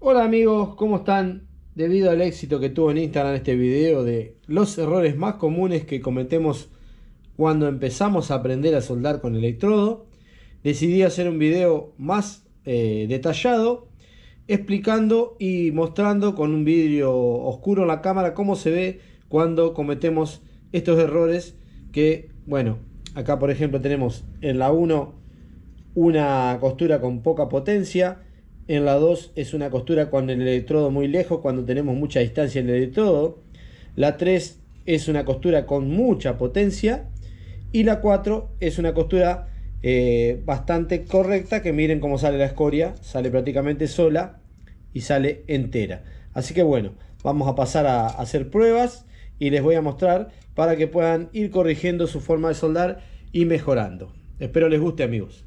Hola amigos, ¿cómo están? Debido al éxito que tuvo en Instagram este video de los errores más comunes que cometemos cuando empezamos a aprender a soldar con electrodo, decidí hacer un video más detallado explicando y mostrando con un vidrio oscuro en la cámara cómo se ve cuando cometemos estos errores que, bueno, acá por ejemplo tenemos en la 1 una costura con poca potencia. En la 2 es una costura con el electrodo muy lejos cuando tenemos mucha distancia en el electrodo. La 3 es una costura con mucha potencia. Y la 4 es una costura bastante correcta, que miren cómo sale la escoria. Sale prácticamente sola y sale entera. Así que bueno, vamos a pasar a hacer pruebas y les voy a mostrar para que puedan ir corrigiendo su forma de soldar y mejorando. Espero les guste, amigos.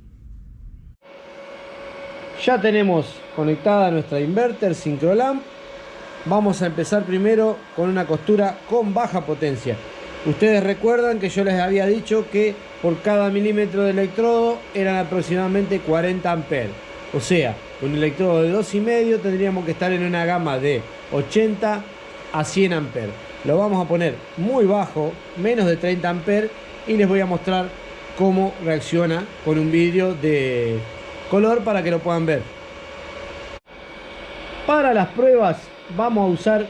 Ya tenemos conectada nuestra inverter Syncrolamp. Vamos a empezar primero con una costura con baja potencia. Ustedes recuerdan que yo les había dicho que por cada milímetro de electrodo eran aproximadamente 40 amperes. O sea, con un electrodo de 2,5 tendríamos que estar en una gama de 80 a 100 amperes. Lo vamos a poner muy bajo, menos de 30 amperes, y les voy a mostrar cómo reacciona con un vidrio de color para que lo puedan ver. Para las pruebas vamos a usar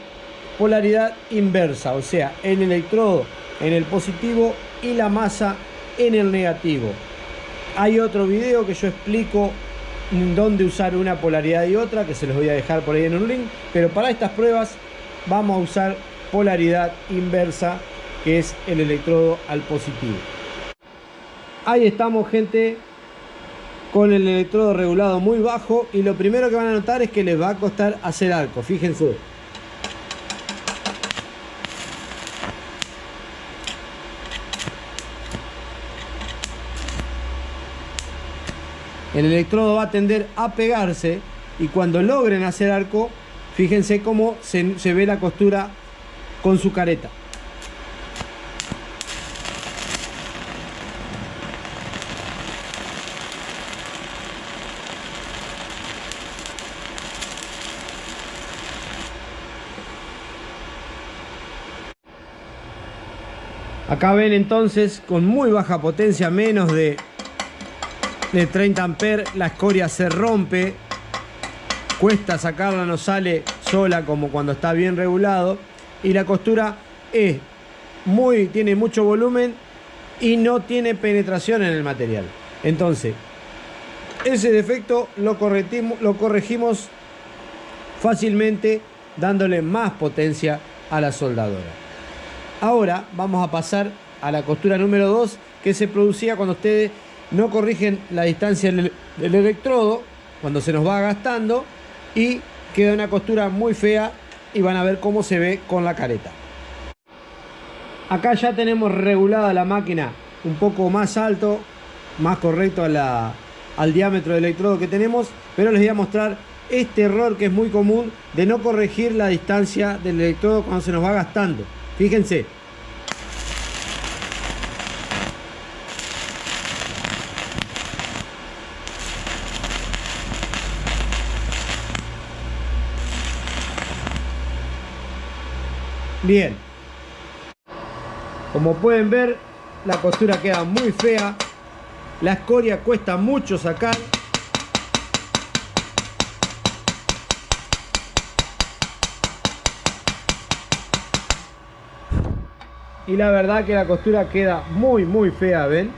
polaridad inversa, o sea, el electrodo en el positivo y la masa en el negativo. Hay otro video que yo explico dónde usar una polaridad y otra, que se los voy a dejar por ahí en un link, pero para estas pruebas vamos a usar polaridad inversa, que es el electrodo al positivo. Ahí estamos, gente, con el electrodo regulado muy bajo, y lo primero que van a notar es que les va a costar hacer arco. Fíjense. El electrodo va a tender a pegarse, y cuando logren hacer arco, fíjense cómo se ve la costura con su careta. Acá ven entonces, con muy baja potencia, menos de 30 amperes, la escoria se rompe. Cuesta sacarla, no sale sola como cuando está bien regulado. Y la costura tiene mucho volumen y no tiene penetración en el material. Entonces, ese defecto lo corregimos fácilmente dándole más potencia a la soldadora. Ahora vamos a pasar a la costura número 2, que se producía cuando ustedes no corrigen la distancia del electrodo, cuando se nos va gastando, y queda una costura muy fea, y van a ver cómo se ve con la careta. Acá ya tenemos regulada la máquina un poco más alto, más correcto al diámetro del electrodo que tenemos, pero les voy a mostrar este error que es muy común de no corregir la distancia del electrodo cuando se nos va gastando. Fíjense. Bien. Como pueden ver, la costura queda muy fea. La escoria cuesta mucho sacar. Y la verdad que la costura queda muy fea, ¿ven?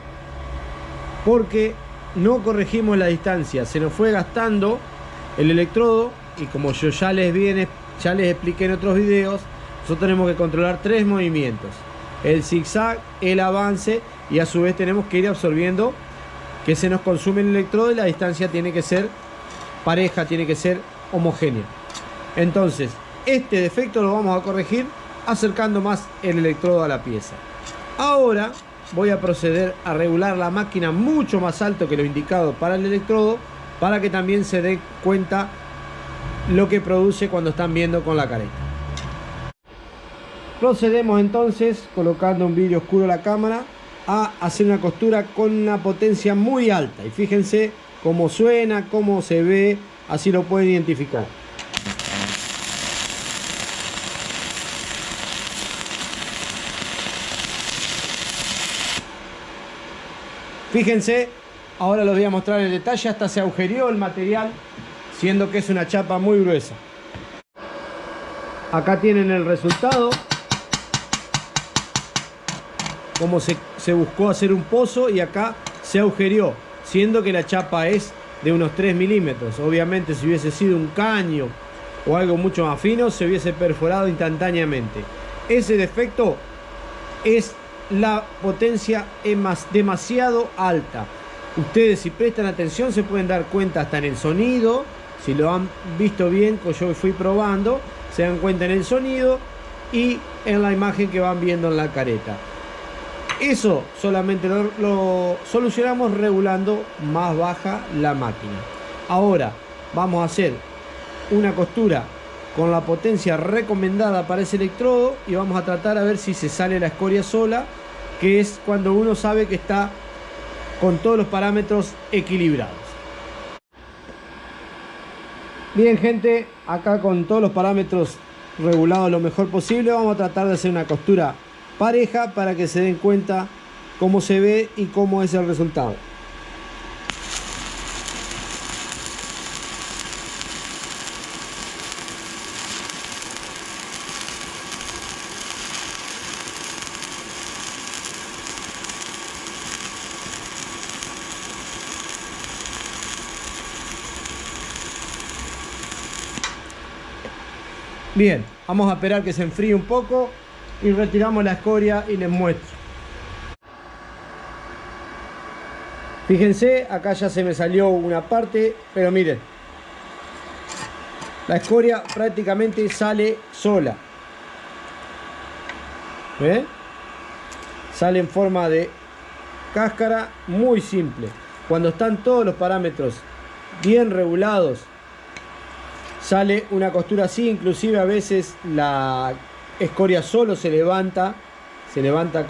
Porque no corregimos la distancia. Se nos fue gastando el electrodo, y como yo ya les expliqué en otros videos, nosotros tenemos que controlar 3 movimientos: el zigzag, el avance, y a su vez tenemos que ir absorbiendo que se nos consume el electrodo, y la distancia tiene que ser pareja, tiene que ser homogénea. Entonces, este defecto lo vamos a corregir acercando más el electrodo a la pieza. Ahora voy a proceder a regular la máquina mucho más alto que lo indicado para el electrodo, para que también se dé cuenta lo que produce cuando están viendo con la careta. Procedemos entonces, colocando un vidrio oscuro a la cámara, a hacer una costura con una potencia muy alta. Y fíjense cómo suena, cómo se ve, así lo pueden identificar. Fíjense, ahora los voy a mostrar en detalle, hasta se agujereó el material, siendo que es una chapa muy gruesa. Acá tienen el resultado, como se buscó hacer un pozo y acá se agujereó, siendo que la chapa es de unos 3 milímetros. Obviamente si hubiese sido un caño o algo mucho más fino, se hubiese perforado instantáneamente. Ese defecto es la potencia demasiado alta. Ustedes, si prestan atención, se pueden dar cuenta hasta en el sonido. Si lo han visto bien, que yo fui probando, se dan cuenta en el sonido y en la imagen que van viendo en la careta. Eso solamente lo solucionamos regulando más baja la máquina. Ahora vamos a hacer una costura con la potencia recomendada para ese electrodo y vamos a tratar a ver si se sale la escoria sola, que es cuando uno sabe que está con todos los parámetros equilibrados. Bien, gente, acá con todos los parámetros regulados lo mejor posible, vamos a tratar de hacer una costura pareja para que se den cuenta cómo se ve y cómo es el resultado. Bien, vamos a esperar que se enfríe un poco y retiramos la escoria y les muestro. Fíjense, acá ya se me salió una parte, pero miren, la escoria prácticamente sale sola. ¿Ven? Sale en forma de cáscara, muy simple. Cuando están todos los parámetros bien regulados, sale una costura así. Inclusive a veces la escoria solo se levanta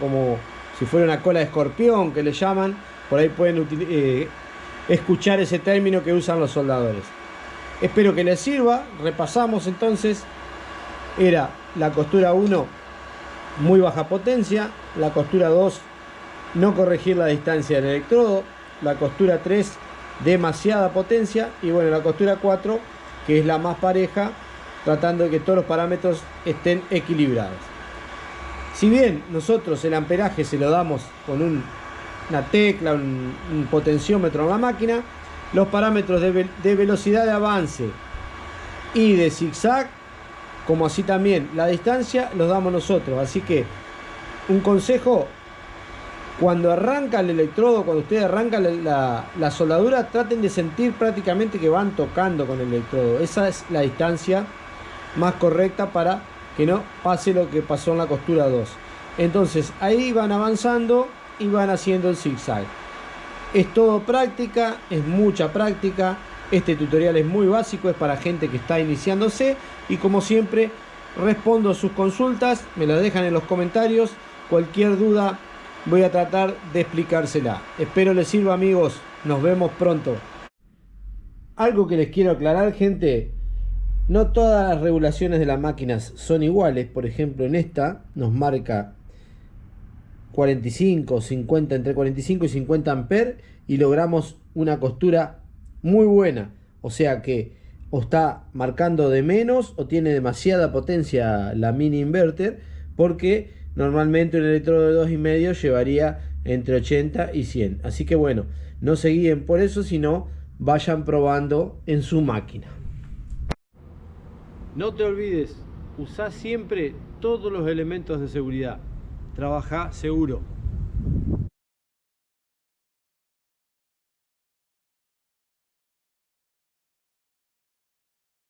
como si fuera una cola de escorpión, que le llaman. Por ahí pueden escuchar ese término que usan los soldadores. Espero que les sirva. Repasamos entonces. Era la costura 1, muy baja potencia. La costura 2, no corregir la distancia del electrodo. La costura 3, demasiada potencia. Y bueno, la costura 4, que es la más pareja, tratando de que todos los parámetros estén equilibrados. Si bien nosotros el amperaje se lo damos con una tecla, un potenciómetro en la máquina, los parámetros de velocidad de avance y de zigzag, como así también la distancia, los damos nosotros. Así que un consejo: cuando arranca el electrodo, cuando ustedes arrancan la soldadura, traten de sentir prácticamente que van tocando con el electrodo. Esa es la distancia más correcta para que no pase lo que pasó en la costura 2. Entonces ahí van avanzando y van haciendo el zigzag. Es todo práctica, es mucha práctica. Este tutorial es muy básico, es para gente que está iniciándose. Y como siempre, respondo sus consultas, me las dejan en los comentarios. Cualquier duda voy a tratar de explicársela. Espero les sirva, amigos. Nos vemos pronto. Algo que les quiero aclarar, gente: no todas las regulaciones de las máquinas son iguales. Por ejemplo, en esta nos marca 45, 50, entre 45 y 50 amperes, y logramos una costura muy buena. O sea que o está marcando de menos o tiene demasiada potencia la mini inverter, porque normalmente un electrodo de 2,5 llevaría entre 80 y 100. Así que bueno, no se guíen por eso, sino vayan probando en su máquina. No te olvides, usá siempre todos los elementos de seguridad. Trabaja seguro.